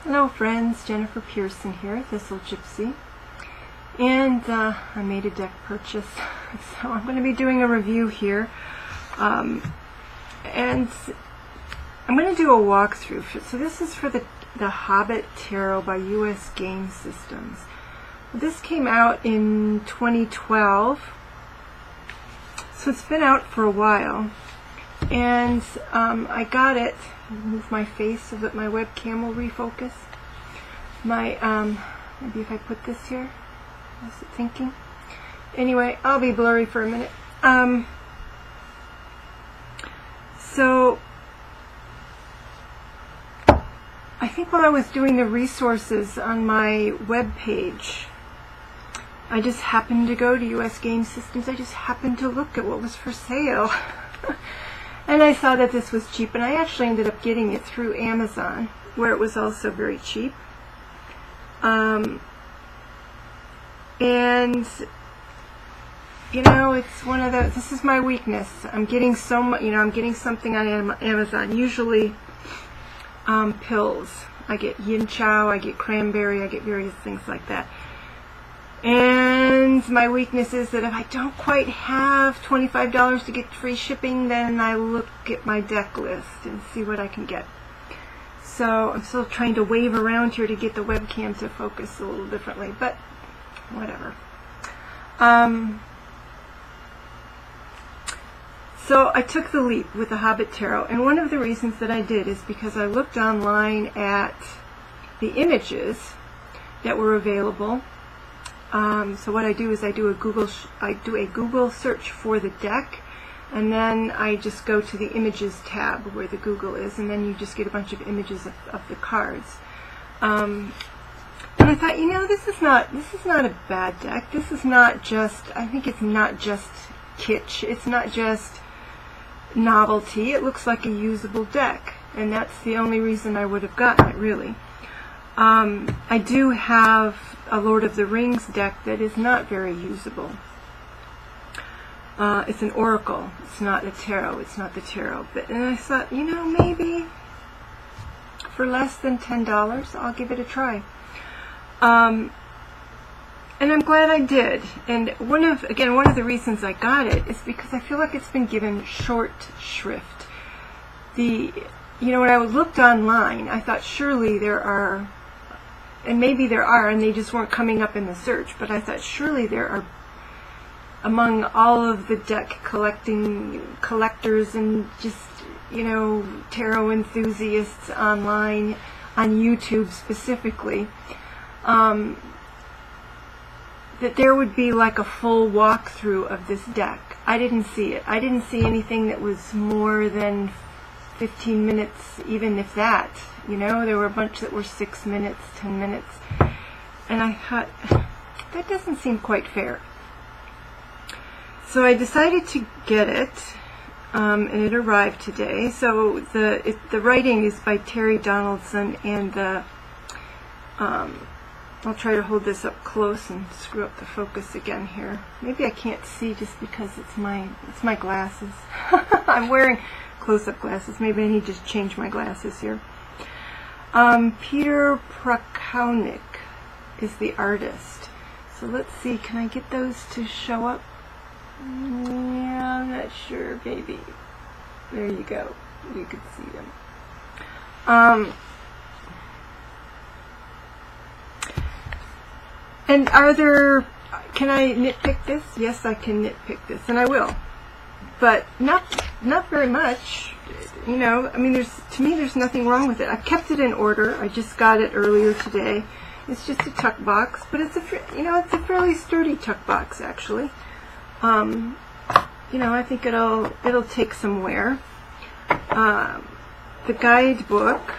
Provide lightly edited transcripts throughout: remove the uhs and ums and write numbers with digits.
Hello friends, Jennifer Pearson here, Thistle Gypsy, and I made a deck purchase, so I'm going to be doing a review here, and I'm going to do a walkthrough. So this is for the Hobbit Tarot by U.S. Game Systems. This came out in 2012, so it's been out for a while, and I got it. Move my face so that my webcam will refocus. Maybe if I put this here, what's it thinking? Anyway, I'll be blurry for a minute. So I think while I was doing the resources on my web page, I just happened to go to U.S. Game Systems. I just happened to look at what was for sale. And I saw that this was cheap, and I actually ended up getting it through Amazon, where it was also very cheap. And you know, it's one of the. This is my weakness. I'm getting so much. You know, I'm getting something on Amazon. Usually, pills. I get yin chow. I get cranberry. I get various things like that. And my weakness is that if I don't quite have $25 to get free shipping, then I look at my deck list and see what I can get. So I'm still trying to wave around here to get the webcam to focus a little differently, but whatever. So I took the leap with the Hobbit Tarot, and one of the reasons that I did is because I looked online at the images that were available. So what I do is I do a Google search for the deck, and then I just go to the images tab where the Google is, and then you just get a bunch of images of the cards. And I thought, you know, this is not a bad deck. This is not just. I think it's not just kitsch. It's not just novelty. It looks like a usable deck, and that's the only reason I would have gotten it, really. I do have a Lord of the Rings deck that is not very usable. It's an oracle. It's not a tarot. It's not the tarot. And I thought, you know, maybe for less than $10, I'll give it a try. And I'm glad I did. And one of the reasons I got it is because I feel like it's been given short shrift. You know, when I looked online, I thought surely there are. And maybe there are, and they just weren't coming up in the search, but I thought surely there are, among all of the deck collectors and just, you know, tarot enthusiasts online, on YouTube specifically, that there would be like a full walkthrough of this deck. I didn't see it. I didn't see anything that was more than 15 minutes, even if that. You know, there were a bunch that were 6 minutes, 10 minutes, and I thought, that doesn't seem quite fair. So I decided to get it, and it arrived today. So the writing is by Terry Donaldson, and I'll try to hold this up close and screw up the focus again here. Maybe I can't see just because it's my glasses. I'm wearing close-up glasses. Maybe I need to just change my glasses here. Peter Prakownik is the artist. So let's see, can I get those to show up? Yeah, I'm not sure, maybe. There you go. You could see them. And can I nitpick this? Yes, I can nitpick this, and I will. But not very much. You know, I mean, to me there's nothing wrong with it. I've kept it in order. I just got it earlier today. It's just a tuck box, but it's a fairly sturdy tuck box actually. You know, I think it'll take some wear. The guidebook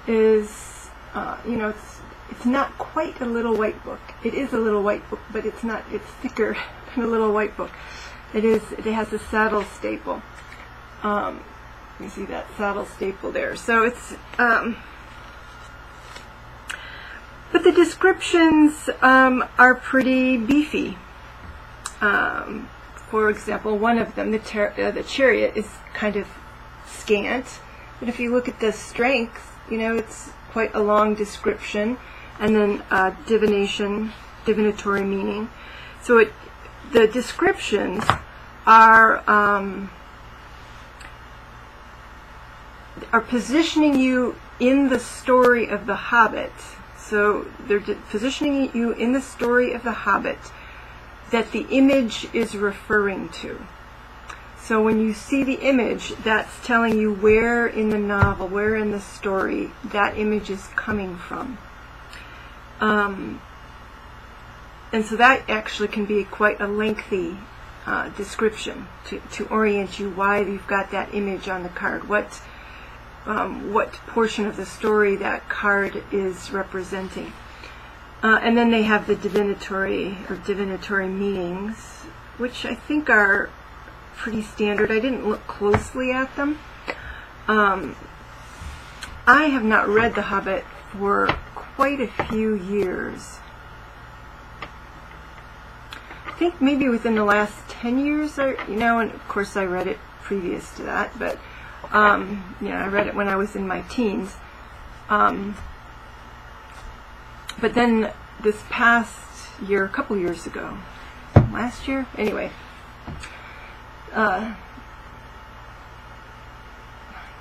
is you know, it's not quite a little white book. It is a little white book, but it's not. It's thicker than a little white book. It has a saddle staple. You see that saddle staple there. So it's, but the descriptions are pretty beefy. For example, one of them, the chariot, is kind of scant. But if you look at the strength, it's quite a long description, and then divinatory meaning. So the descriptions are positioning you in the story of the Hobbit. So they're positioning you in the story of the Hobbit that the image is referring to. So when you see the image, that's telling you where in the novel, where in the story that image is coming from. And so that actually can be quite a lengthy description to orient you why you've got that image on the card, what portion of the story that card is representing. And then they have the divinatory meanings, which I think are pretty standard. I didn't look closely at them. I have not read The Hobbit for quite a few years. I think maybe within the last 10 years, and of course I read it previous to that, but I read it when I was in my teens. But then this past year, a couple years ago, last year, anyway, it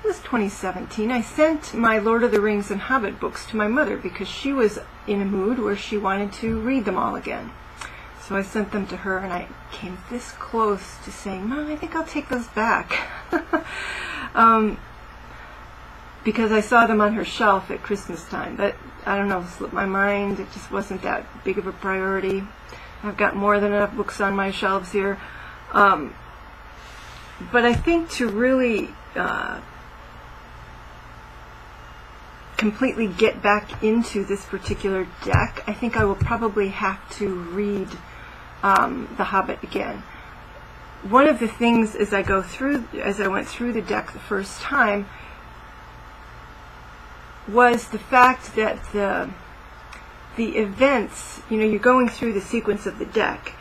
was 2017, I sent my Lord of the Rings and Hobbit books to my mother because she was in a mood where she wanted to read them all again. So I sent them to her, and I came this close to saying, Mom, I think I'll take those back. Because I saw them on her shelf at Christmas time, but I don't know, it slipped my mind. It just wasn't that big of a priority. I've got more than enough books on my shelves here. But I think to really completely get back into this particular deck, I think I will probably have to read The Hobbit again. One of the things as I went through the deck the first time was the fact that the events, you're going through the sequence of the deck,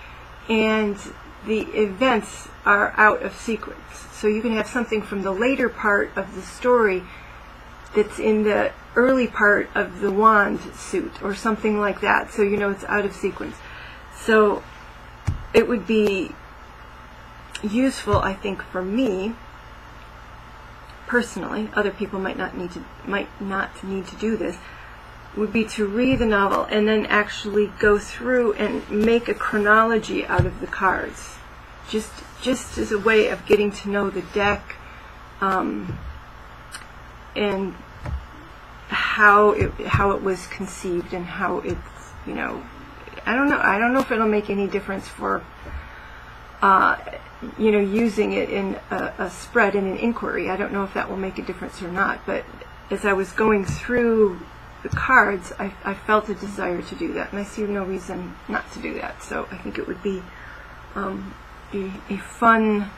and the events are out of sequence. So you can have something from the later part of the story that's in the early part of the wand suit, or something like that. So it's out of sequence. So it would be useful, I think, for me personally, other people might not need to do this, would be to read the novel and then actually go through and make a chronology out of the cards, just as a way of getting to know the deck, and how it was conceived, and how it's, I don't know if it'll make any difference for using it in a spread in an inquiry. I don't know if that will make a difference or not, but as I was going through the cards, I felt a desire to do that, and I see no reason not to do that. So I think it would be a fun,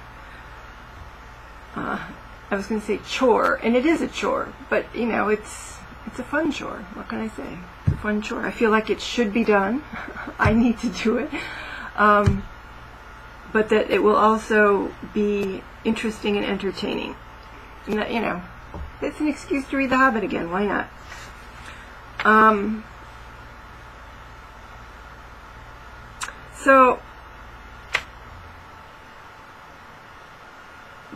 I was going to say chore, and it is a chore, but it's a fun chore. What can I say? It's a fun chore. I feel like it should be done. I need to do it. But that it will also be interesting and entertaining. And that, it's an excuse to read The Hobbit again. Why not? So,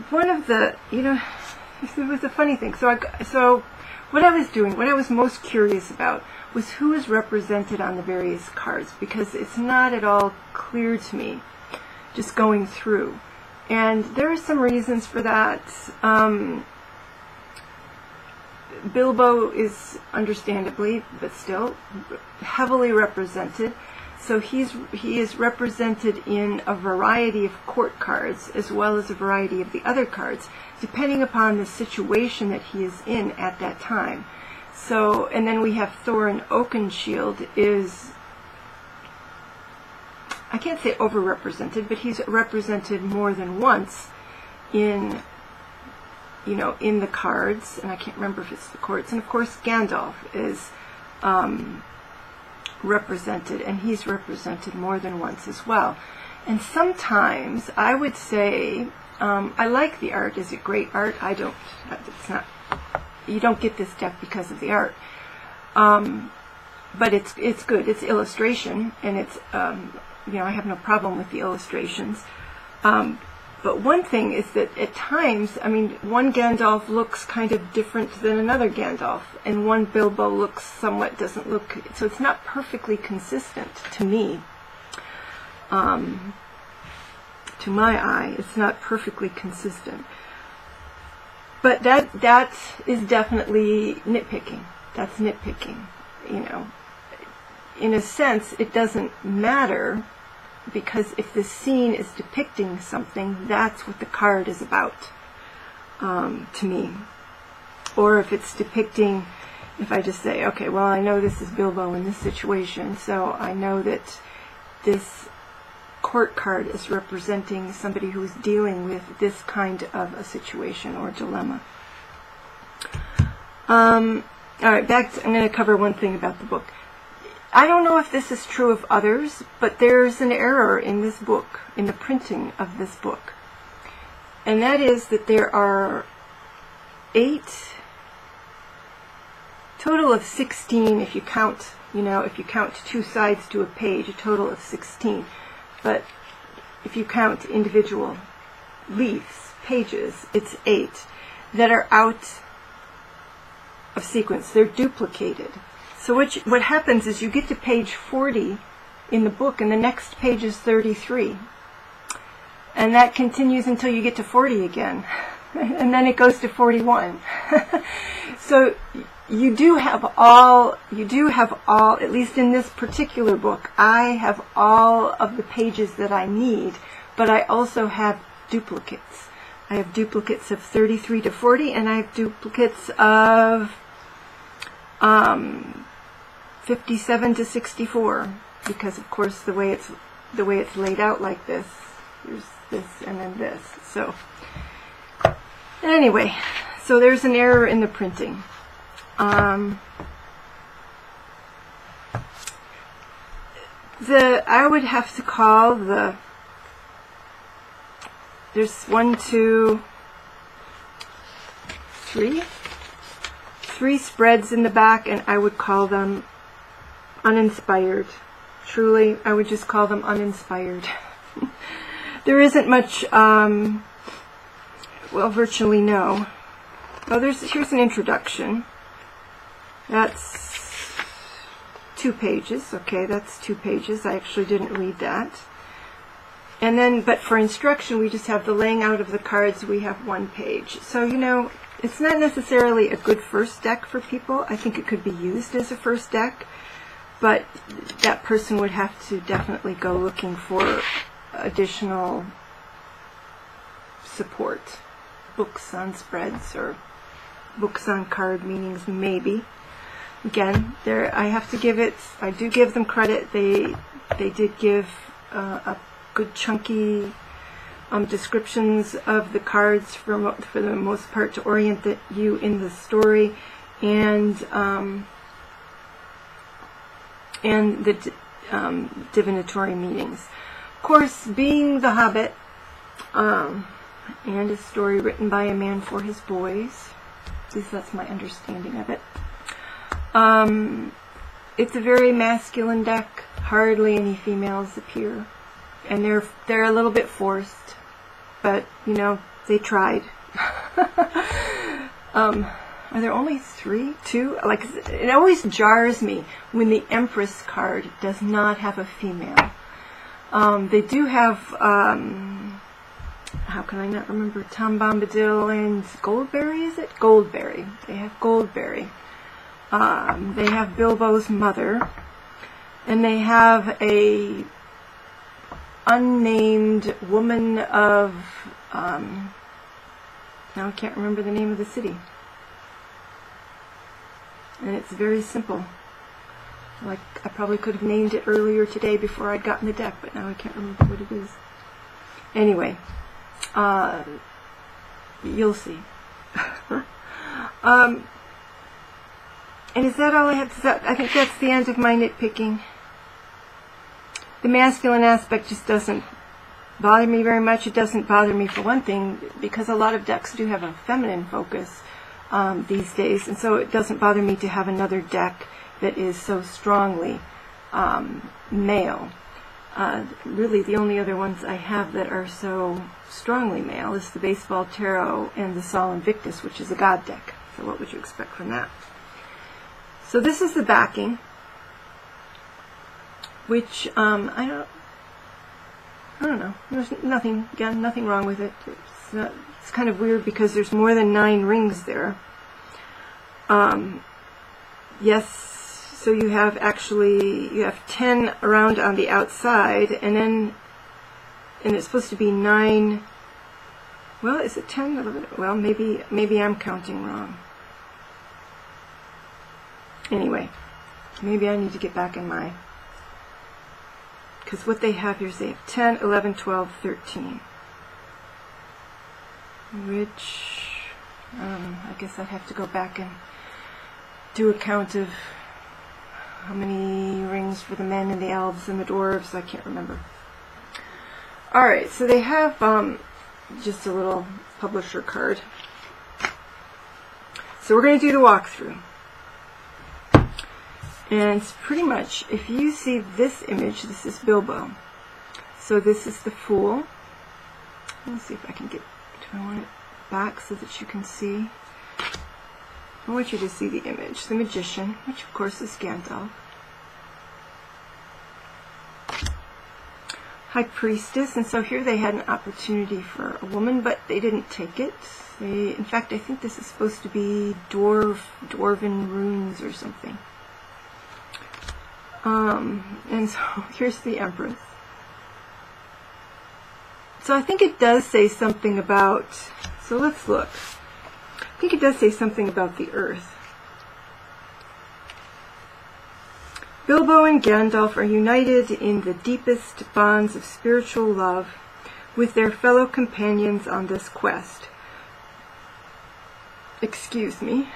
one of the, it was a funny thing. So what I was doing, what I was most curious about, was who is represented on the various cards, because it's not at all clear to me just going through. And there are some reasons for that. Bilbo is understandably, but still, heavily represented. So he is represented in a variety of court cards, as well as a variety of the other cards, depending upon the situation that he is in at that time. So, and then we have Thorin Oakenshield is, I can't say overrepresented, but he's represented more than once in the cards, and I can't remember if it's the courts. And of course Gandalf is represented, and he's represented more than once as well. And sometimes I would say, I like the art. Is it great art? I don't. It's not you don't get this deck because of the art. But it's good. It's illustration, and it's I have no problem with the illustrations. But one thing is that at times, I mean, one Gandalf looks kind of different than another Gandalf, and one Bilbo doesn't look, so it's not perfectly consistent to me. To my eye, it's not perfectly consistent. But that is definitely nitpicking. That's nitpicking, In a sense, it doesn't matter, because if the scene is depicting something, that's what the card is about, to me. Or if it's depicting, if I just say, okay, well, I know this is Bilbo in this situation, so I know that this court card is representing somebody who's dealing with this kind of a situation or dilemma. All right, I'm going to cover one thing about the book. I don't know if this is true of others, but there's an error in this book, in the printing of this book. And that is that there are total of 16 if you count, if you count two sides to a page, a total of 16. But if you count individual leaves, pages, it's 8 that are out of sequence. They're duplicated. So what happens is you get to page 40 in the book, and the next page is 33. And that continues until you get to 40 again. And then it goes to 41. So you do have all, at least in this particular book, I have all of the pages that I need, but I also have duplicates. I have duplicates of 33 to 40, and I have duplicates of 57 to 64, because of course the way it's laid out like this, there's this and then this. So anyway, so there's an error in the printing. I would have to call there's 1, 2, 3 spreads in the back, and I would call them uninspired. Truly, I would just call them uninspired. There isn't much, virtually no. Oh, here's an introduction. That's 2 pages. Okay, that's 2 pages. I actually didn't read that. And then, but for instruction, we just have the laying out of the cards. We have 1 page. So, it's not necessarily a good first deck for people. I think it could be used as a first deck, but that person would have to definitely go looking for additional support. Books on spreads or books on card meanings, maybe. Again, I do give them credit. They did give a good chunky descriptions of the cards for the most part to orient you in the story, and the divinatory meanings. Of course, being the Hobbit, and a story written by a man for his boys, at least that's my understanding of it. It's a very masculine deck. Hardly any females appear, and they're a little bit forced. But, they tried. Are there only 3? 2? Like, it always jars me when the Empress card does not have a female. They do have, how can I not remember? Tom Bombadil and Goldberry, is it? Goldberry. They have Goldberry. They have Bilbo's mother. And they have a unnamed woman of, now I can't remember the name of the city. And it's very simple. Like, I probably could have named it earlier today before I'd gotten the deck, but now I can't remember what it is. Anyway, you'll see. And is that all I have to say? I think that's the end of my nitpicking. The masculine aspect just doesn't bother me very much. It doesn't bother me, for one thing, because a lot of decks do have a feminine focus. these days, and so it doesn't bother me to have another deck that is so strongly male. Really, the only other ones I have that are so strongly male is the Baseball Tarot and the Sol Invictus, which is a God deck. So what would you expect from that? So this is the backing, which I don't know. There's nothing wrong with it. It's kind of weird because there's more than 9 rings there. Yes. So you have 10 around on the outside, and it's supposed to be 9. Well, is it 10? Well, maybe I'm counting wrong. Anyway, maybe I need to get back in my, because what they have here is they have 10, 11, 12, 13. Which, I guess I'd have to go back and do a count of how many rings for the men and the elves and the dwarves. I can't remember. Alright, so they have just a little publisher card. So we're going to do the walkthrough. And it's pretty much, if you see this image, this is Bilbo. So this is the Fool. Let's see if I can get, do I want it back so that you can see? I want you to see the image. The Magician, which of course is Gandalf. High Priestess, and so here they had an opportunity for a woman, but they didn't take it. In fact, I think this is supposed to be dwarven runes or something. And so here's the Empress. So I think it does say something about, so let's look. I think it does say something about the earth. Bilbo and Gandalf are united in the deepest bonds of spiritual love with their fellow companions on this quest. Excuse me.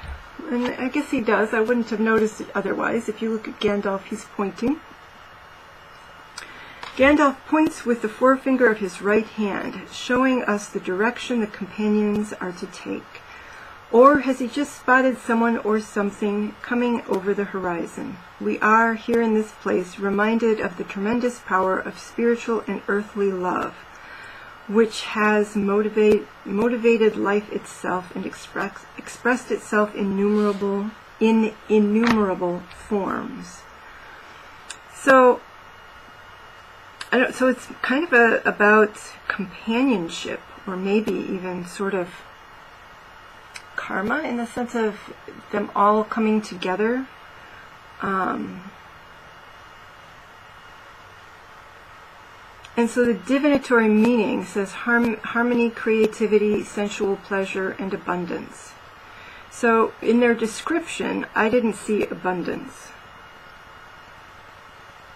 And I guess he does. I wouldn't have noticed it otherwise. If you look at Gandalf, he's pointing. Gandalf points with the forefinger of his right hand, showing us the direction the companions are to take. Or has he just spotted someone or something coming over the horizon? We are, here in this place, reminded of the tremendous power of spiritual and earthly love, which has motivated life itself and expressed itself in innumerable forms. So it's kind of about companionship, or maybe even sort of karma, in the sense of them all coming together. And so the divinatory meaning says harmony, creativity, sensual pleasure, and abundance. So in their description, I didn't see abundance.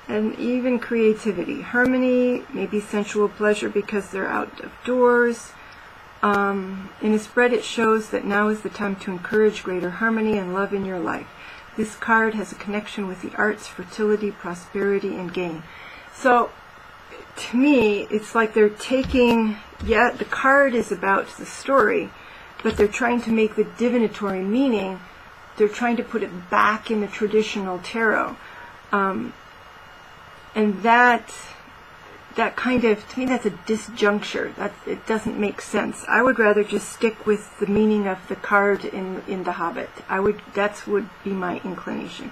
And even creativity. Harmony, maybe sensual pleasure because they're out of doors. In a spread it shows that now is the time to encourage greater harmony and love in your life. This card has a connection with the arts, fertility, prosperity, and gain. So, to me, it's like they're taking, the card is about the story, but they're trying to make the divinatory meaning, they're trying to put it back in the traditional tarot. And that kind of, to me, that's a disjuncture. It doesn't make sense. I would rather just stick with the meaning of the card in The Hobbit. That would be my inclination.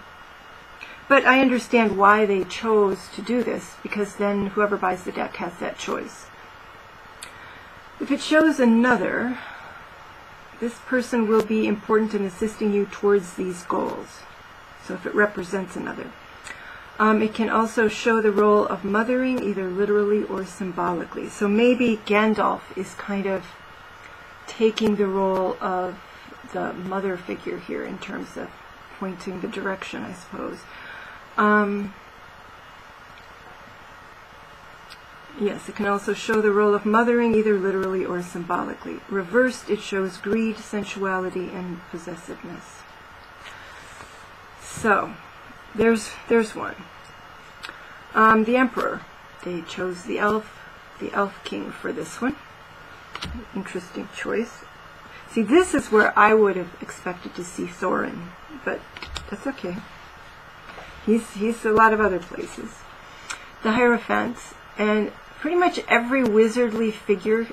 But I understand why they chose to do this, because then whoever buys the deck has that choice. If it shows another, this person will be important in assisting you towards these goals. So if it represents another. It can also show the role of mothering, either literally or symbolically. So maybe Gandalf is kind of taking the role of the mother figure here in terms of pointing the direction, I suppose. Yes, it can also show the role of mothering, either literally or symbolically. Reversed, it shows greed, sensuality, and possessiveness. So, there's one. The Emperor. They chose the Elf King for this one. Interesting choice. See, this is where I would have expected to see Thorin, but that's okay. He's a lot of other places. The Hierophant, and pretty much every wizardly figure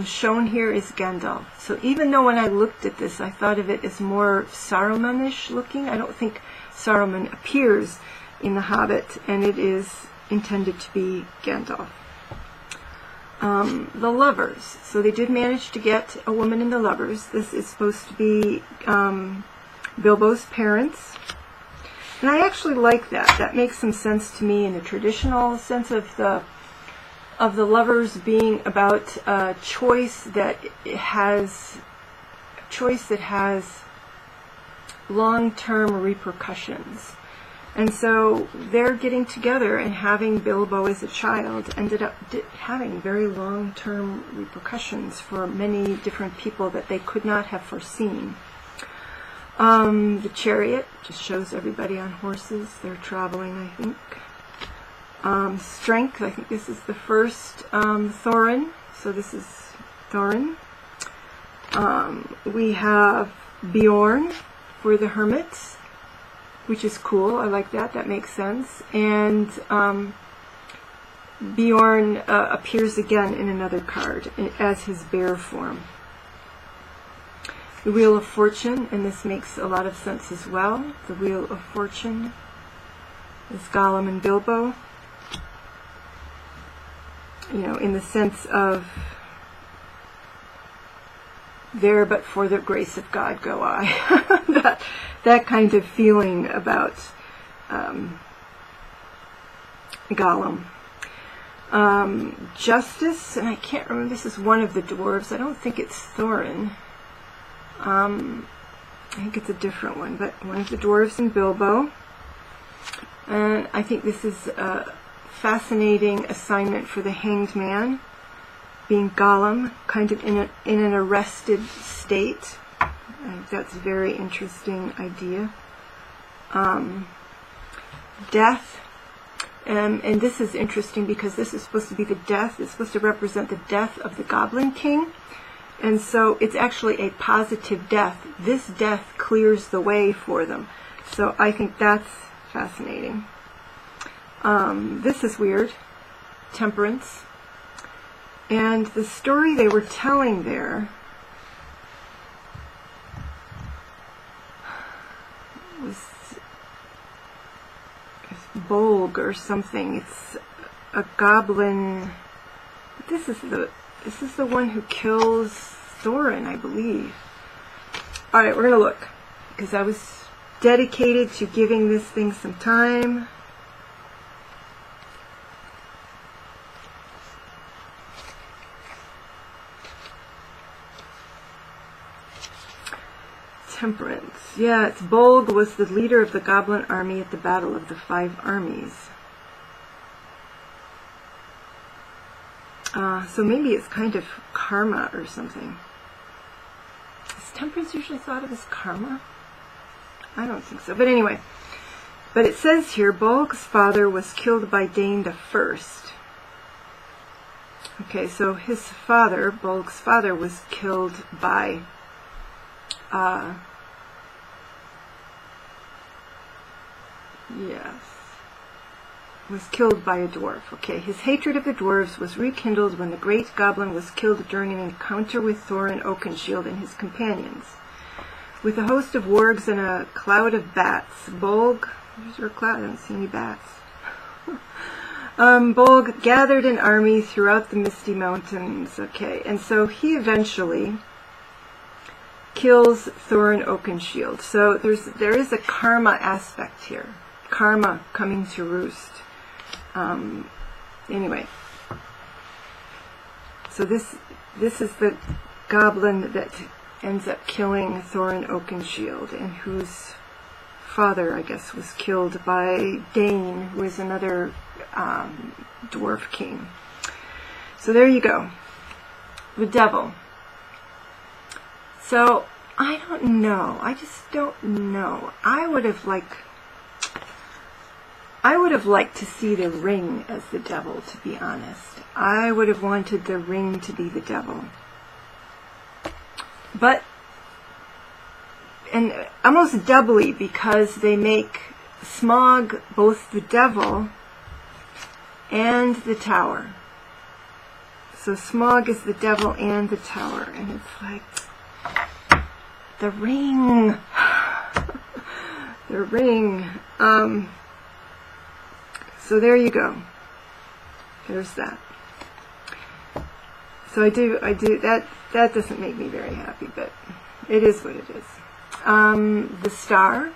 shown here is Gandalf. So even though when I looked at this, I thought of it as more Saruman-ish looking, I don't think Saruman appears in The Hobbit, and it is intended to be Gandalf. The Lovers. So they did manage to get a woman in The Lovers. This is supposed to be Bilbo's parents. And I actually like that. That makes some sense to me in the traditional sense of the Lovers being about a choice that has long-term repercussions. And so their getting together and having Bilbo as a child ended up having very long-term repercussions for many different people that they could not have foreseen. The Chariot just shows everybody on horses. They're traveling, I think. Strength, I think this is the first Thorin. So this is Thorin. We have Bjorn for the hermits, which is cool. I like that. That makes sense. And Bjorn appears again in another card as his bear form. The Wheel of Fortune, and this makes a lot of sense as well. The Wheel of Fortune is Gollum and Bilbo. You know, in the sense of there but for the grace of God go I. that kind of feeling about Gollum. Justice, and I can't remember, this is one of the dwarves. I don't think it's Thorin. I think it's a different one, but one of the dwarves in Bilbo. And I think this is a fascinating assignment for the Hanged Man, being Gollum, kind of in an arrested state. I think that's a very interesting idea. Death, and this is interesting because this is supposed to be the death. It's supposed to represent the death of the Goblin King. And so it's actually a positive death. This death clears the way for them. So I think that's fascinating. This is weird. Temperance. And the story they were telling there was Bolg or something. It's a goblin. This is the one who kills Thorin, I believe. Alright, we're going to look, because I was dedicated to giving this thing some time. Temperance. Yeah, it's Bolg was the leader of the goblin army at the Battle of the Five Armies. So maybe it's kind of karma or something. Is temperance usually thought of as karma? I don't think so. But anyway, but it says here, Bolg's father was killed by Dane the First. Okay, so his father, Bolg's father, was killed by was killed by a dwarf. Okay, his hatred of the dwarves was rekindled when the great goblin was killed during an encounter with Thorin Oakenshield and his companions. With a host of wargs and a cloud of bats, Bolg, there's your cloud, I don't see any bats. Bolg gathered an army throughout the Misty Mountains. Okay, and so he eventually kills Thorin Oakenshield. So there is a karma aspect here. Karma coming to roost. Anyway, so this is the goblin that ends up killing Thorin Oakenshield, and whose father, I guess, was killed by Dane, who is another dwarf king. So there you go. The devil. So I don't know. I just don't know. I would have liked to see the ring as the devil, to be honest. I would have wanted the ring to be the devil. but, and almost doubly, because they make Smog both the devil and the tower. So Smog is the devil and the tower, and it's like the ring. The ring. So there you go. There's that. So I do that doesn't make me very happy, but it is what it is. The star.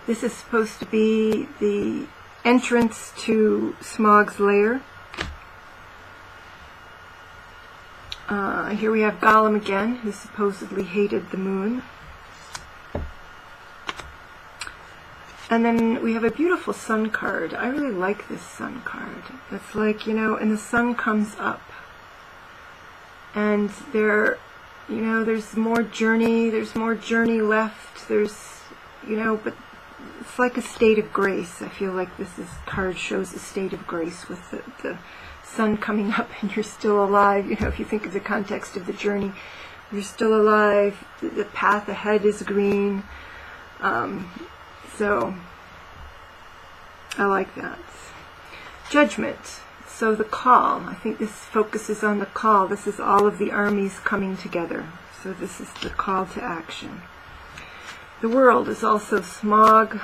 This is supposed to be the entrance to Smog's lair. Here we have Gollum again, who supposedly hated the moon. And then we have a beautiful sun card. I really like this sun card. It's like, you know, and the sun comes up. And there, you know, there's more journey left. There's, you know, but it's like a state of grace. I feel like this card shows a state of grace with the sun coming up and you're still alive. You know, if you think of the context of the journey, you're still alive. The path ahead is green. So I like that. Judgment. So the call. I think this focuses on the call. This is all of the armies coming together. So this is the call to action. The world is also Smog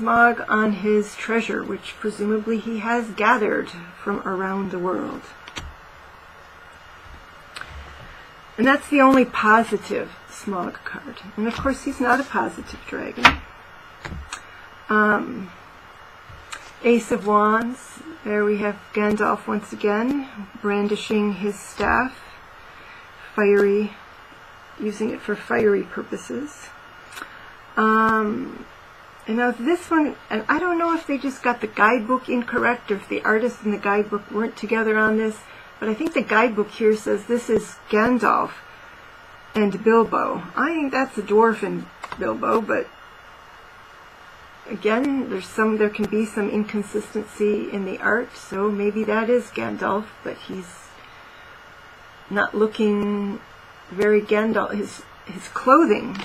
on his treasure, which presumably he has gathered from around the world. And that's the only positive Smog card. And of course he's not a positive dragon. Ace of Wands. There we have Gandalf once again, brandishing his staff, fiery, using it for fiery purposes. And now this one, and I don't know if they just got the guidebook incorrect or if the artist and the guidebook weren't together on this, but I think the guidebook here says this is Gandalf and Bilbo. I think that's a dwarf and Bilbo, but again, there can be some inconsistency in the art, so maybe that is Gandalf, but he's not looking very Gandalf. His clothing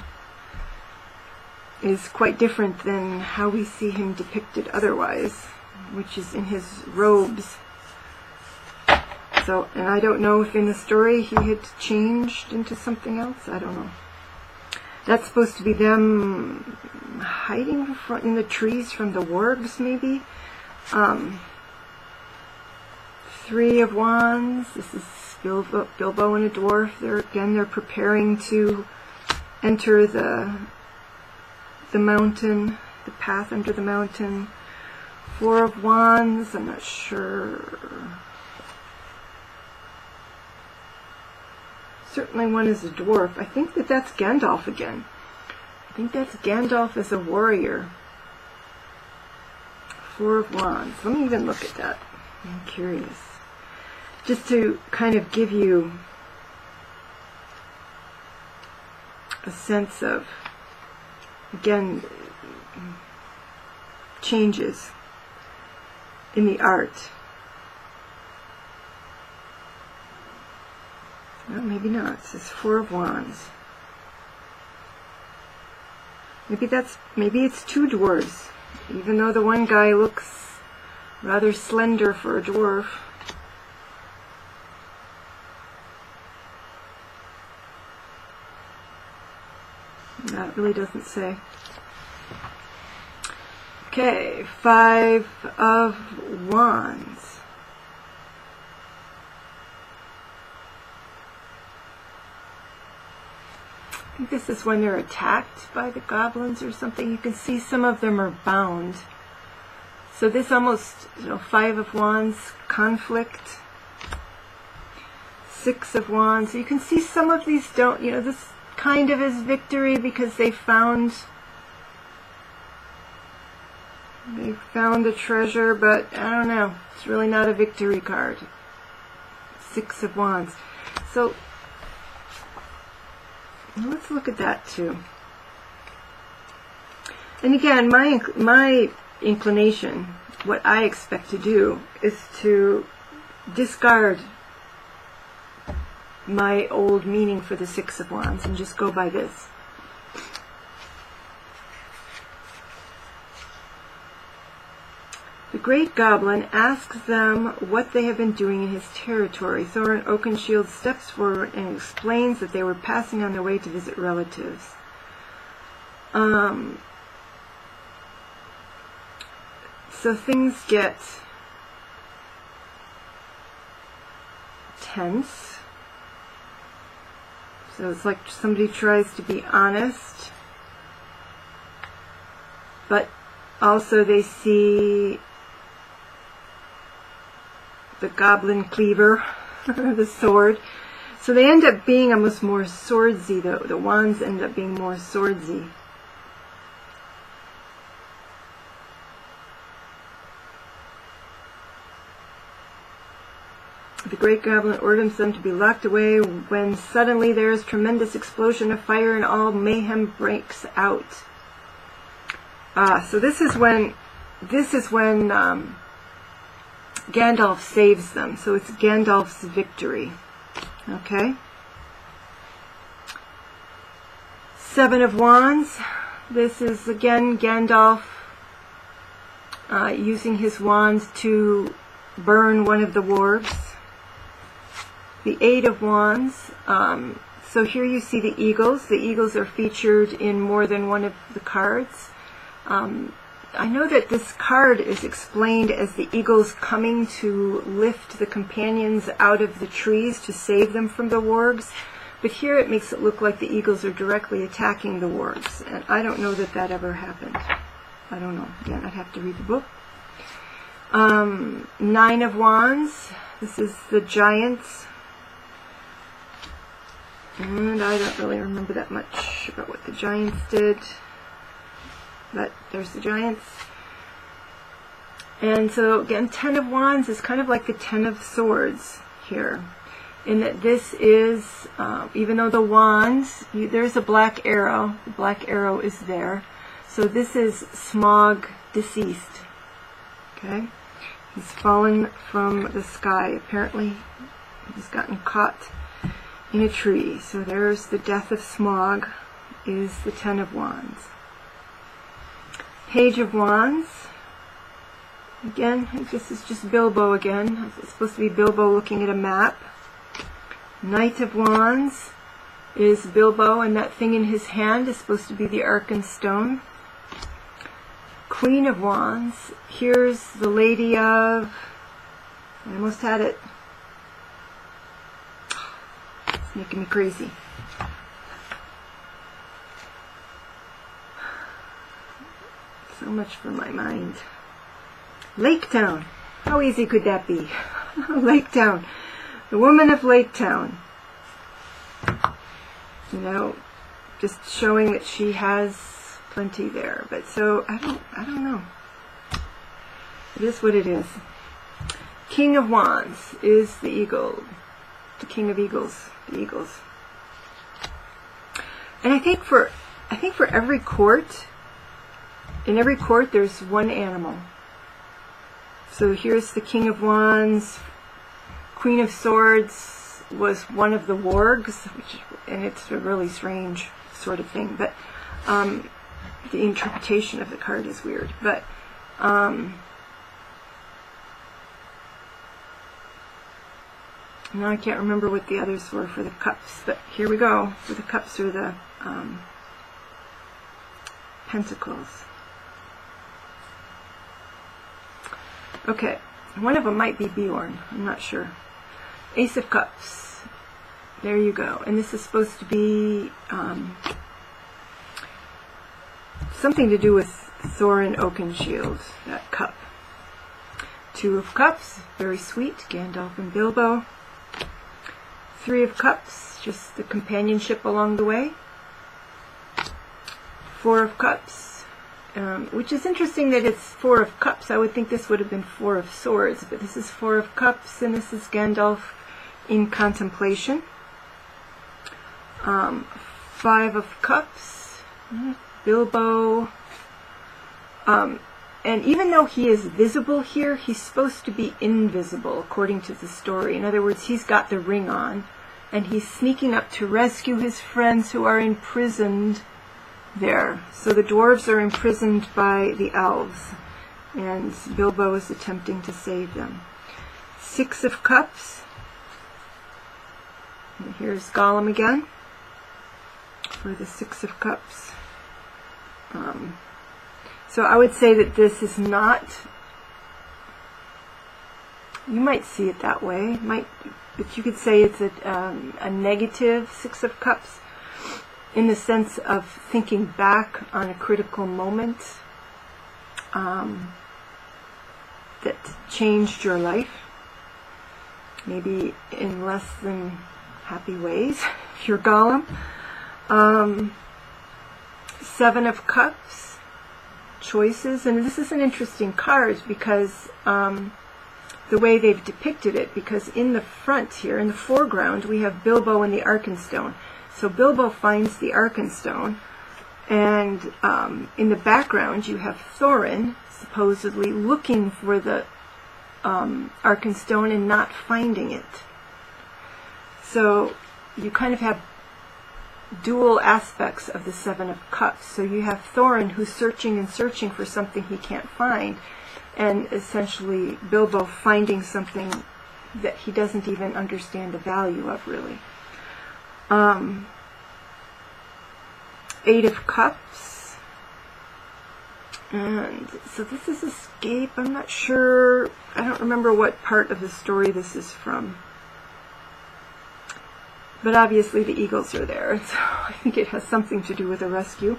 is quite different than how we see him depicted otherwise, which is in his robes. So, and I don't know if in the story he had changed into something else. I don't know. That's supposed to be them hiding in the trees from the wargs, maybe. Three of Wands. This is Bilbo and a dwarf. They're preparing to enter the mountain, the path under the mountain. Four of Wands. I'm not sure. Certainly one is a dwarf. I think that's Gandalf again. I think that's Gandalf as a warrior. Four of Wands. Let me even look at that. I'm curious. Just to kind of give you a sense of, again, changes in the art. Well, maybe not. It says Four of Wands. Maybe it's two dwarves, even though the one guy looks rather slender for a dwarf. That really doesn't say. Okay, Five of Wands. I think this is when they're attacked by the goblins or something. You can see some of them are bound. So this almost, Five of Wands, conflict. Six of Wands. So you can see some of these don't, this kind of is victory because they found the treasure, but I don't know. It's really not a victory card. Six of Wands. So let's look at that too. And again, my inclination, what I expect to do, is to discard my old meaning for the Six of Wands and just go by this. The Great Goblin asks them what they have been doing in his territory. Thorin Oakenshield steps forward and explains that they were passing on their way to visit relatives. So things get tense. So it's like somebody tries to be honest, but also they see the goblin cleaver, the sword. So they end up being almost more swordsy, though. The wands end up being more swordsy. The Great Goblin orders them to be locked away when suddenly there is tremendous explosion of fire and all mayhem breaks out. So this is when Gandalf saves them. So it's Gandalf's victory. Okay. Seven of Wands. This is again Gandalf using his wand to burn one of the wargs. The Eight of Wands. So here you see the eagles. The eagles are featured in more than one of the cards. I know that this card is explained as the eagles coming to lift the companions out of the trees to save them from the wargs, but here it makes it look like the eagles are directly attacking the wargs, and I don't know that that ever happened. I don't know. Again, I'd have to read the book. Nine of Wands. This is the giants. And I don't really remember that much about what the giants did. But there's the giants. And so again, Ten of Wands is kind of like the Ten of Swords here. In that this is, even though the wands, there's a black arrow. The black arrow is there. So this is Smaug deceased. Okay? He's fallen from the sky. Apparently he's gotten caught in a tree. So there's the death of Smaug, is the Ten of Wands. Page of Wands. Again, this is just Bilbo again. It's supposed to be Bilbo looking at a map. Knight of Wands is Bilbo, and that thing in his hand is supposed to be the Arkenstone. Queen of Wands. Here's the Lady of... I almost had it. It's making me crazy. So much for my mind. Lake Town. How easy could that be? Lake Town. The woman of Lake Town. You know, just showing that she has plenty there. But so I don't know. It is what it is. King of Wands is the eagle. The King of Eagles. The eagles. And I think for every court, in every court there's one animal. So here's the King of Wands. Queen of Swords was one of the wargs, and it's a really strange sort of thing. But the interpretation of the card is weird. But now I can't remember what the others were for the cups. But here we go. For the cups are the pentacles. Okay, one of them might be Bjorn. I'm not sure. Ace of Cups. There you go. And this is supposed to be something to do with Thorin Oakenshield, that cup. Two of Cups, very sweet, Gandalf and Bilbo. Three of Cups, just the companionship along the way. Four of Cups. Which is interesting that it's Four of Cups. I would think this would have been Four of Swords, but this is Four of Cups, and this is Gandalf in contemplation. Five of Cups, Bilbo. And even though he is visible here, he's supposed to be invisible, according to the story. In other words, he's got the ring on, and he's sneaking up to rescue his friends who are imprisoned there. So the dwarves are imprisoned by the elves, and Bilbo is attempting to save them. 6 of Cups. And here's Gollum again for the 6 of Cups. So I would say that this is not, you might see it that way, but you could say it's a negative 6 of Cups in the sense of thinking back on a critical moment that changed your life, maybe in less than happy ways, if you're Gollum. 7 of Cups, choices, and this is an interesting card because the way they've depicted it, because in the front here, in the foreground, we have Bilbo and the Arkenstone. So Bilbo finds the Arkenstone, and in the background you have Thorin supposedly looking for the Arkenstone and not finding it. So you kind of have dual aspects of the 7 of Cups. So you have Thorin who's searching and searching for something he can't find, and essentially Bilbo finding something that he doesn't even understand the value of, really. 8 of Cups. And so this is escape. I'm not sure. I don't remember what part of the story this is from. But obviously the eagles are there, so I think it has something to do with a rescue.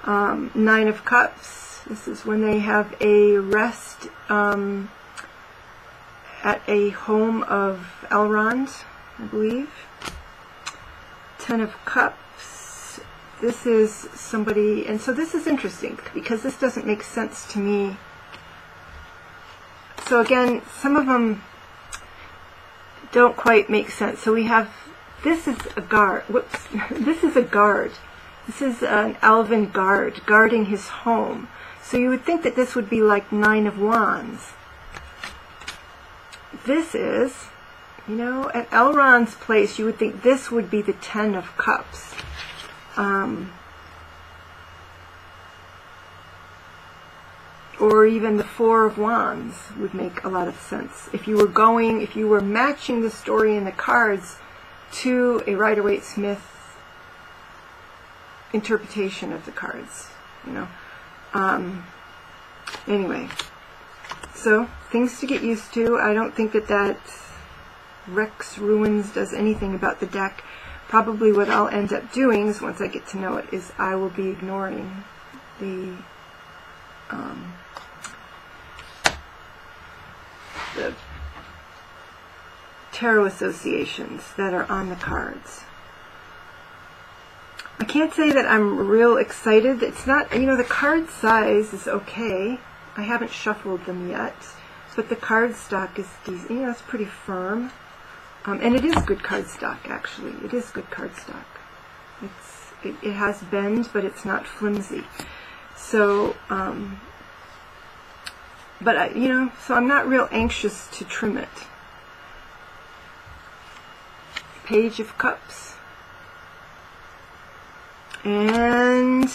9 of Cups. This is when they have a rest at a home of Elrond, I believe. 10 of Cups. This is somebody, and so this is interesting because this doesn't make sense to me. So again, some of them don't quite make sense. So we have, this is a guard. Whoops. This is a guard. This is an elven guard guarding his home. So you would think that this would be like 9 of Wands. This is, you know, at Elrond's place, you would think this would be the 10 of Cups. Or even the 4 of Wands would make a lot of sense. If you were matching the story in the cards to a Rider-Waite-Smith interpretation of the cards, you know. Anyway, so things to get used to. I don't think that Rex Ruins does anything about the deck. Probably what I'll end up doing is, once I get to know it, is I will be ignoring the tarot associations that are on the cards. I can't say that I'm real excited. It's not, you know, the card size is okay. I haven't shuffled them yet, but the card stock is decent. You know, it's pretty firm. And it is good card stock, actually. It is good card stock. It has bend, but it's not flimsy. So, but you know, so I'm not real anxious to trim it. Page of Cups. And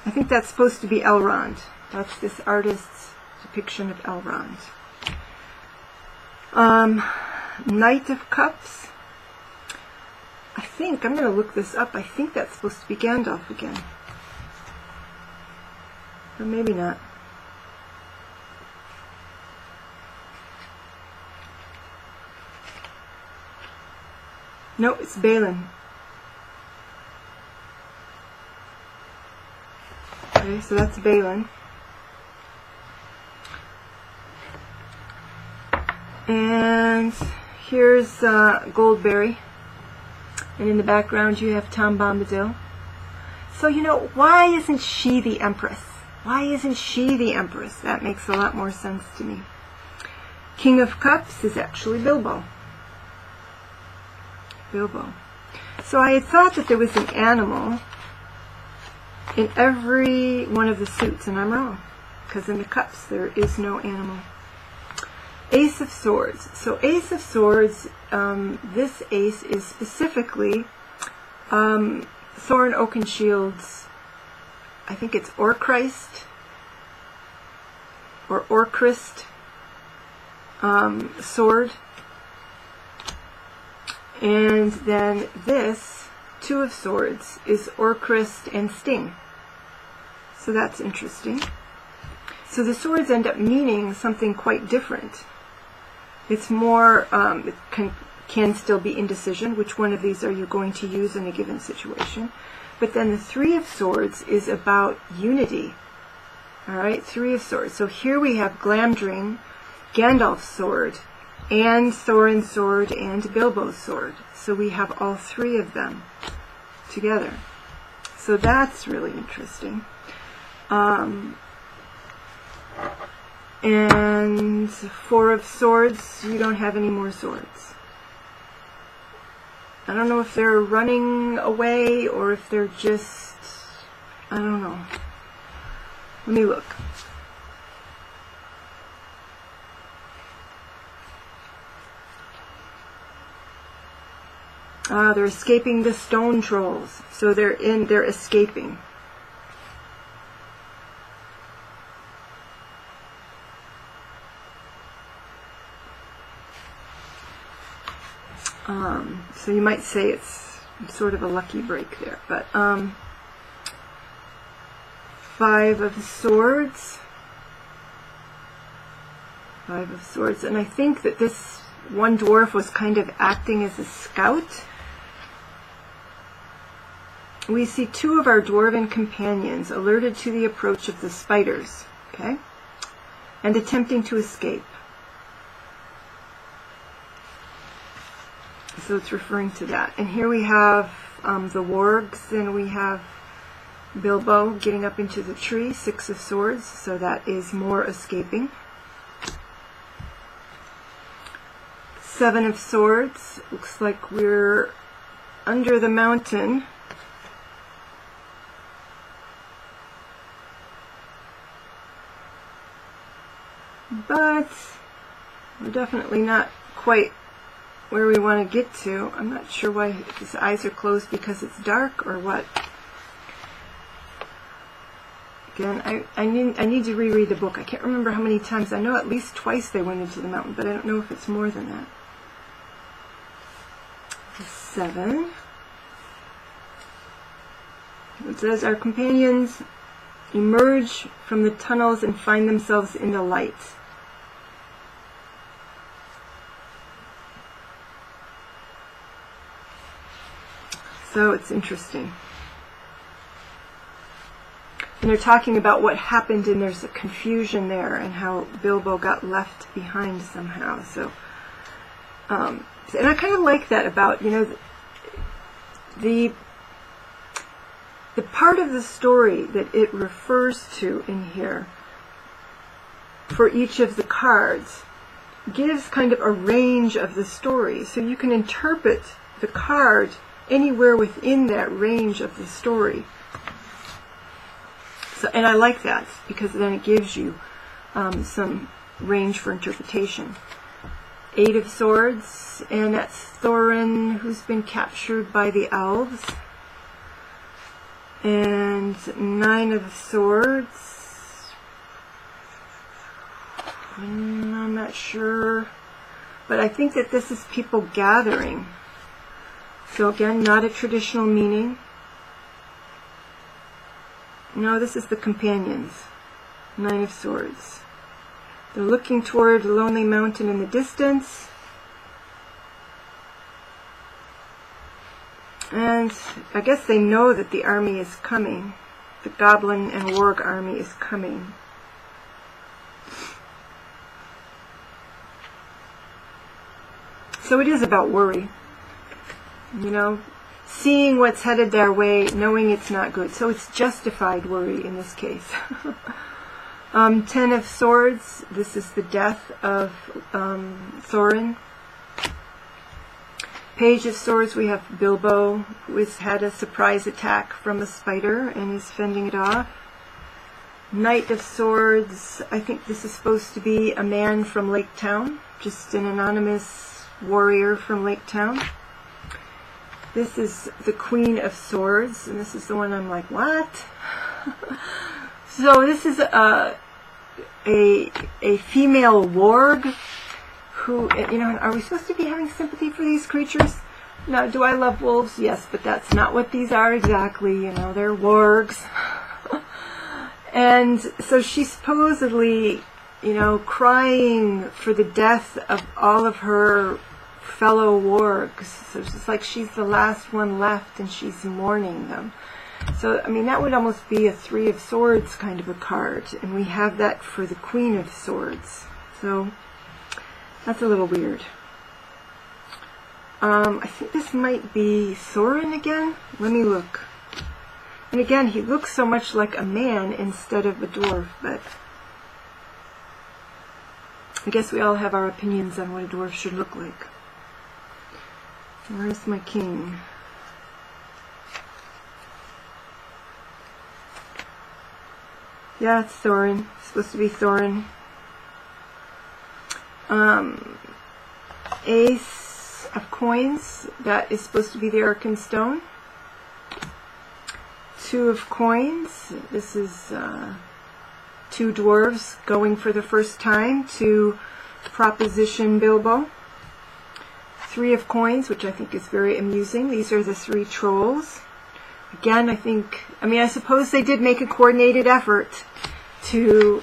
I think that's supposed to be Elrond. That's this artist's depiction of Elrond. Knight of Cups. I think, I'm going to look this up, I think that's supposed to be Gandalf again. Or maybe not. No, it's Balin. Okay, so that's Balin. And here's Goldberry. And in the background you have Tom Bombadil. So, you know, why isn't she the Empress? Why isn't she the Empress? That makes a lot more sense to me. King of Cups is actually Bilbo. Bilbo. So I had thought that there was an animal in every one of the suits, and I'm wrong, because in the cups there is no animal. Ace of Swords. So Ace of Swords, this ace is specifically Thorin Oakenshield's, I think it's Orchrist or Orchrist sword. And then this, Two of Swords, is Orchrist and Sting. So that's interesting. So the swords end up meaning something quite different. It's more, it can still be indecision. Which one of these are you going to use in a given situation? But then the Three of Swords is about unity. All right, Three of Swords. So here we have Glamdring, Gandalf's sword, and Thorin's sword, and Bilbo's sword. So we have all three of them together. So that's really interesting. And Four of Swords, you don't have any more swords. I don't know if they're running away or if they're just, I don't know. Let me look. They're escaping the stone trolls. So they're escaping. So you might say it's sort of a lucky break there, but Five of Swords. Five of Swords, and I think that this one dwarf was kind of acting as a scout. We see two of our dwarven companions alerted to the approach of the spiders, okay, and attempting to escape. So it's referring to that. And here we have the wargs, and we have Bilbo getting up into the tree, Six of Swords, so that is more escaping. Seven of Swords, looks like we're under the mountain. But we're definitely not quite where we want to get to. I'm not sure why his eyes are closed, because it's dark or what. Again, I need to reread the book. I can't remember how many times. I know at least twice they went into the mountain, but I don't know if it's more than that. Seven. It says, our companions emerge from the tunnels and find themselves in the light. So it's interesting. And they're talking about what happened, and there's a confusion there, and how Bilbo got left behind somehow. So, and I kind of like that about, you know, the part of the story that it refers to in here for each of the cards gives kind of a range of the story. So you can interpret the card anywhere within that range of the story. So, and I like that, because then it gives you some range for interpretation. Eight of Swords, and that's Thorin, who's been captured by the elves. And Nine of Swords, I'm not sure, but I think that this is people gathering. So again, not a traditional meaning. No, this is the companions. Nine of Swords. They're looking toward a lonely mountain in the distance. And I guess they know that the army is coming. The goblin and warg army is coming. So it is about worry. You know, seeing what's headed their way, knowing it's not good. So it's justified worry in this case. Ten of Swords, this is the death of Thorin. Page of Swords, we have Bilbo, who has had a surprise attack from a spider and is fending it off. Knight of Swords, I think this is supposed to be a man from Lake Town, just an anonymous warrior from Lake Town. This is the Queen of Swords, and this is the one I'm like, what? So this is a female warg who, you know, are we supposed to be having sympathy for these creatures? Now, do I love wolves? Yes, but that's not what these are exactly, you know, they're wargs. And so she's supposedly, you know, crying for the death of all of her fellow wargs. So it's just like she's the last one left and she's mourning them. So, I mean, that would almost be a Three of Swords kind of a card. And we have that for the Queen of Swords. So, that's a little weird. I think this might be Thorin again. Let me look. And again, he looks so much like a man instead of a dwarf, but I guess we all have our opinions on what a dwarf should look like. Where's my king? Yeah, it's Thorin. It's supposed to be Thorin. Ace of Coins. That is supposed to be the Arkenstone. Two of Coins. This is two dwarves going for the first time to proposition Bilbo. Three of Coins, which I think is very amusing. These are the three trolls. Again, I suppose they did make a coordinated effort to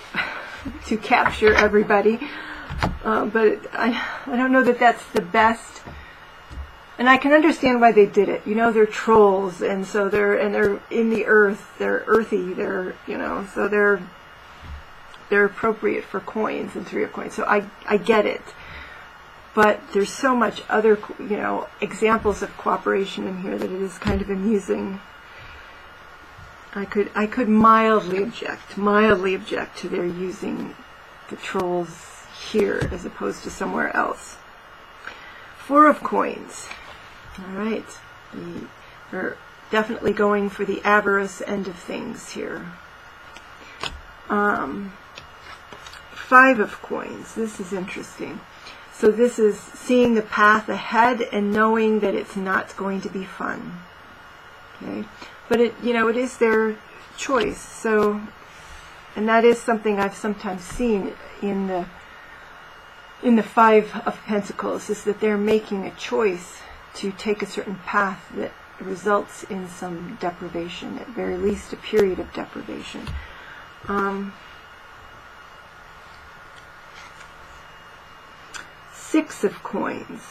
capture everybody, but I don't know that that's the best. And I can understand why they did it. You know, they're trolls, and so they're in the earth. They're earthy. They're, you know, so they're appropriate for coins and Three of Coins. So I get it. But there's so much other, you know, examples of cooperation in here that it is kind of amusing. I could mildly object to their using the trolls here as opposed to somewhere else. Four of Coins. All right. We're definitely going for the avarice end of things here. Five of Coins. This is interesting. So this is seeing the path ahead and knowing that it's not going to be fun. Okay, but it is their choice. So, and that is something I've sometimes seen in the Five of Pentacles, is that they're making a choice to take a certain path that results in some deprivation, at very least a period of deprivation. Six of Coins.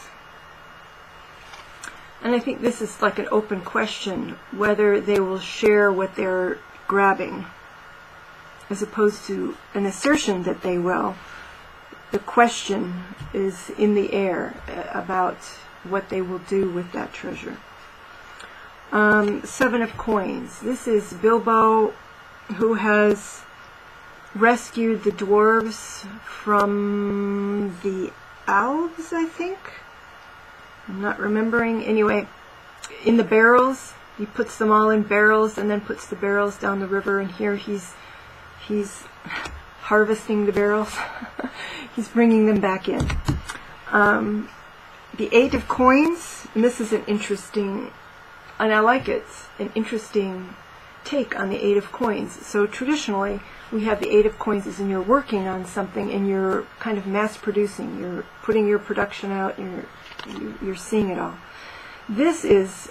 And I think this is like an open question, whether they will share what they're grabbing, as opposed to an assertion that they will. The question is in the air about what they will do with that treasure. Seven of Coins. This is Bilbo, who has rescued the dwarves from the elves, I think. I'm not remembering. Anyway, in the barrels, he puts them all in barrels and then puts the barrels down the river, and here he's harvesting the barrels. He's bringing them back in. The Eight of Coins, and this is an interesting, and I like it, an interesting take on the Eight of Coins. So traditionally, we have the Eight of Coins as in you're working on something and you're kind of mass producing. You're putting your production out. You're seeing it all. This is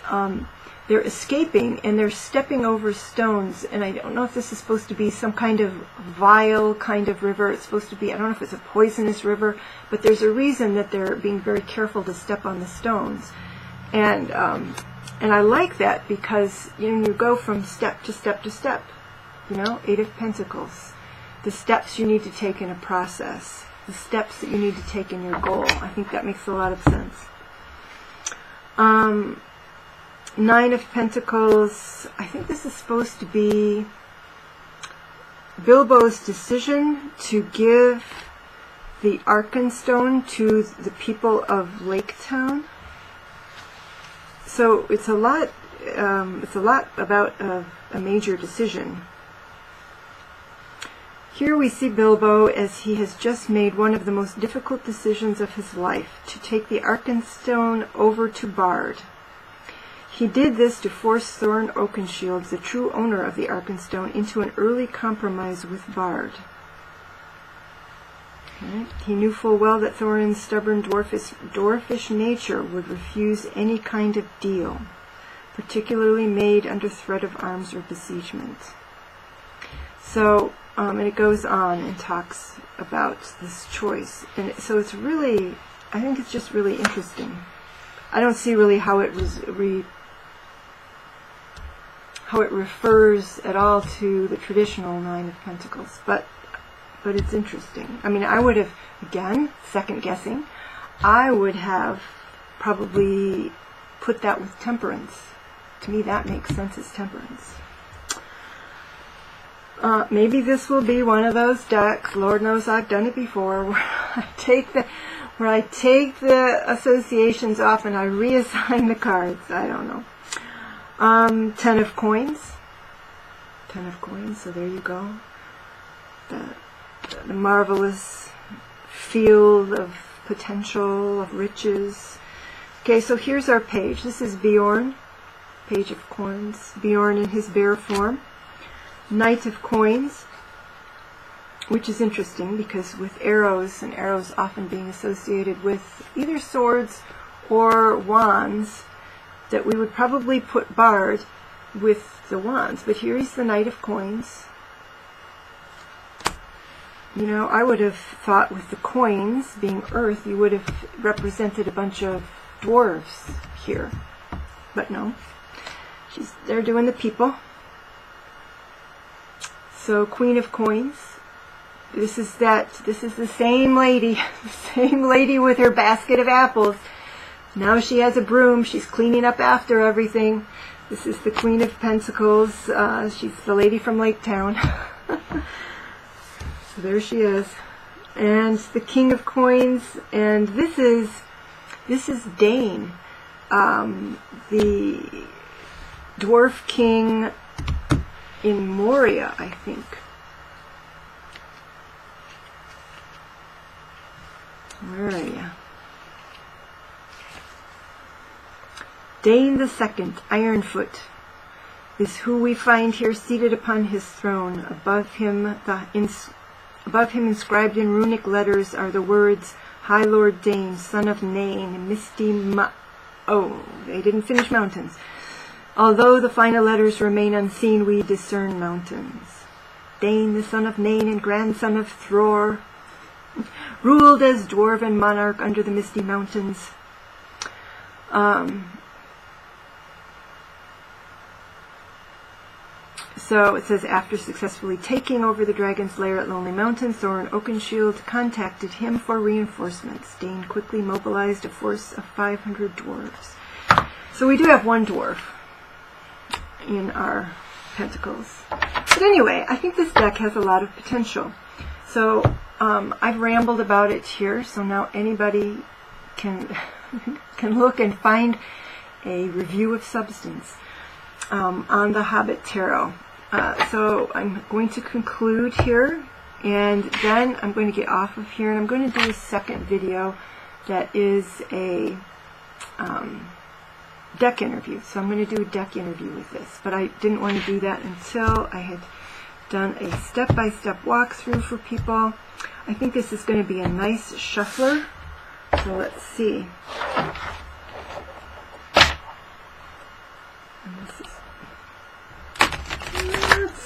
they're escaping and they're stepping over stones. And I don't know if this is supposed to be some kind of vile kind of river. It's supposed to be, I don't know if it's a poisonous river, but there's a reason that they're being very careful to step on the stones. And I like that because you go from step to step to step. You know, Eight of Pentacles. The steps you need to take in a process. The steps that you need to take in your goal. I think that makes a lot of sense. Nine of Pentacles. I think this is supposed to be Bilbo's decision to give the Arkenstone to the people of Lake Town. So it's a lot about a major decision. Here we see Bilbo as he has just made one of the most difficult decisions of his life, to take the Arkenstone over to Bard. He did this to force Thorin Oakenshield, the true owner of the Arkenstone, into an early compromise with Bard. Okay. He knew full well that Thorin's stubborn dwarfish nature would refuse any kind of deal, particularly made under threat of arms or besiegement. So, and it goes on and talks about this choice. And so it's really, I think it's just really interesting. I don't see really how it refers at all to the traditional Nine of Pentacles, but it's interesting. I mean, I would have, again, second guessing, I would have probably put that with Temperance. To me, that makes sense as Temperance. Maybe this will be one of those decks, Lord knows I've done it before, where I take the associations off and I reassign the cards. I don't know. 10 of coins. 10 of coins, so there you go. The marvelous field of potential, of riches. Okay, so here's our page. This is Bjorn, Page of Coins. Bjorn in his bear form. Knight of Coins, which is interesting because with arrows, and arrows often being associated with either swords or wands, that we would probably put Bard with the wands. But here he's the Knight of Coins. You know, I would have thought with the coins being earth, you would have represented a bunch of dwarves here. But no, they're doing the people. So Queen of Coins. This is the same lady, with her basket of apples. Now she has a broom. She's cleaning up after everything. This is the Queen of Pentacles. She's the lady from Lake Town. So there she is. And the King of Coins. And this is Dane, the dwarf king in Moria, I think. Where are you? Dane the Second, Ironfoot, is who we find here seated upon his throne. Above him inscribed in runic letters are the words, High Lord Dane, son of Nain, oh, they didn't finish mountains. Although the final letters remain unseen, we discern mountains. Dane, the son of Nain and grandson of Thror, ruled as dwarven monarch under the misty mountains. So it says, after successfully taking over the dragon's lair at Lonely Mountain, Thorin Oakenshield contacted him for reinforcements. Dane quickly mobilized a force of 500 dwarves. So we do have one dwarf in our pentacles. But anyway, I think this deck has a lot of potential. So I've rambled about it here, so now anybody can look and find a review of substance on the Hobbit Tarot. So I'm going to conclude here, and then I'm going to get off of here, and I'm going to do a second video that is a deck interview. So I'm going to do a deck interview with this, but I didn't want to do that until I had done a step-by-step walkthrough for people. I think this is going to be a nice shuffler. So let's see.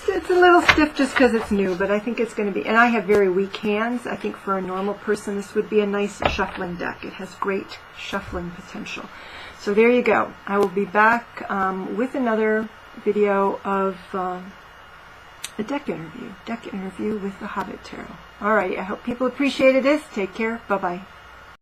It's a little stiff just because it's new, but I think it's going to be, and I have very weak hands. I think for a normal person this would be a nice shuffling deck. It has great shuffling potential. So there you go. I will be back with another video of a deck interview with the Hobbit Tarot. Alright, I hope people appreciated this. Take care. Bye-bye.